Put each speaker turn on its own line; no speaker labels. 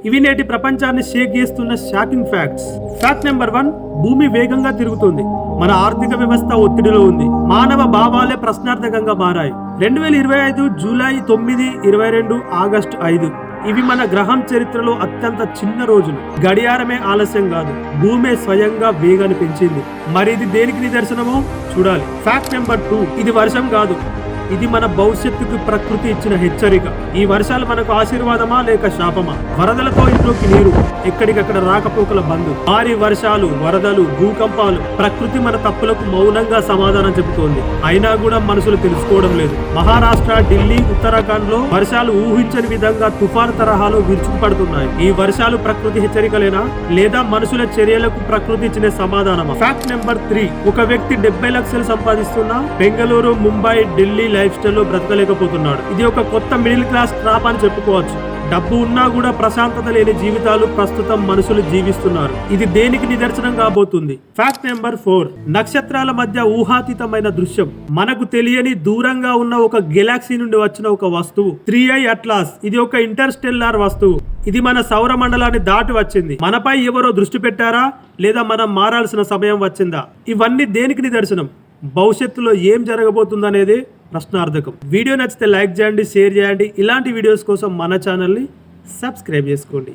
ఇవి నేటి ప్రపంచాన్ని షేక్ చేస్తున్న షాకింగ్ ఫ్యాక్ట్స్. ఫ్యాక్ట్ నెంబర్ 1, భూమి వేగంగా తిరుగుతుంది. మన ఆర్థిక వ్యవస్థ ఒత్తిడిలో ఉంది. మానవ భావాలే ప్రశ్నార్థకంగా మారాయి. 2025 జూలై 9, 22 ఆగస్టు 5 ఇవి మన గ్రహం చరిత్రలో అత్యంత చిన్న రోజులు. గడియారమే ఆలస్యం కాదు, భూమే స్వయంగా వేగాన్ని పెంచింది. మరి ఇది దేనికి నిదర్శనమో చూడాలి. ఫ్యాక్ట్ నెంబర్ 2, ఇది వర్షం కాదు, ఇది మన భవిష్యత్తుకు ప్రకృతి ఇచ్చిన హెచ్చరిక. ఈ వర్షాలు మనకు ఆశీర్వాదమా లేక శాపమా? వరదలతో ఇంట్లోకి నీరు, ఎక్కడికక్కడ రాకపోకల బంద్, భారీ వర్షాలు, వరదలు, భూకంపాలు. ప్రకృతి మన తప్పులకు మౌనంగా సమాధానం చెబుతోంది. అయినా కూడా మనుషులు తెలుసుకోవడం లేదు. మహారాష్ట్ర, ఢిల్లీ, ఉత్తరాఖండ్ లో వర్షాలు ఊహించని విధంగా తుఫాను తరహాలో విరుచుకుపడుతున్నాయి. ఈ వర్షాలు ప్రకృతి హెచ్చరికలేనా లేదా మనుషుల చర్యలకు ప్రకృతి ఇచ్చిన సమాధానమా? ఫ్యాక్ట్ నెంబర్ 3, ఒక వ్యక్తి 70 లక్షలు సంపాదిస్తున్నా బెంగళూరు, ముంబై, ఢిల్లీ లైఫ్ స్టైల్ లో బ్రతకలేకపోతున్నాడు. ఇది ఒక కొత్త మిడిల్ క్లాస్ ట్రాప్ అని చెప్పుకోవచ్చు. డబ్బు ఉన్నా కూడా ప్రశాంతత లేని జీవితాలు ప్రస్తుతం మనుషులు జీవిస్తున్నారు. ఇది దేనికి నిదర్శనం కాబోతుంది? ఫ్యాక్ట్ నెంబర్ 4, నక్షత్రాల మధ్య ఊహాతీతమైన దృశ్యం. మనకు తెలియని దూరంగా ఉన్న ఒక గెలాక్సీ నుండి వచ్చిన ఒక వస్తువు 3i అట్లాస్. ఇది ఒక ఇంటర్స్టెల్లార్ వస్తువు. ఇది మన సౌర మండలాన్ని దాటి వచ్చింది. మనపై ఎవరో దృష్టి పెట్టారా లేదా మనం మారాల్సిన సమయం వచ్చిందా? ఇవన్నీ దేనికి నిదర్శనం? భవిష్యత్తులో ఏం జరగబోతుందనేది ప్రశ్నార్థకం. వీడియో నచ్చితే లైక్ చేయండి, షేర్ చేయండి. ఇలాంటి వీడియోస్ కోసం మన ఛానల్ని సబ్స్క్రైబ్ చేసుకోండి.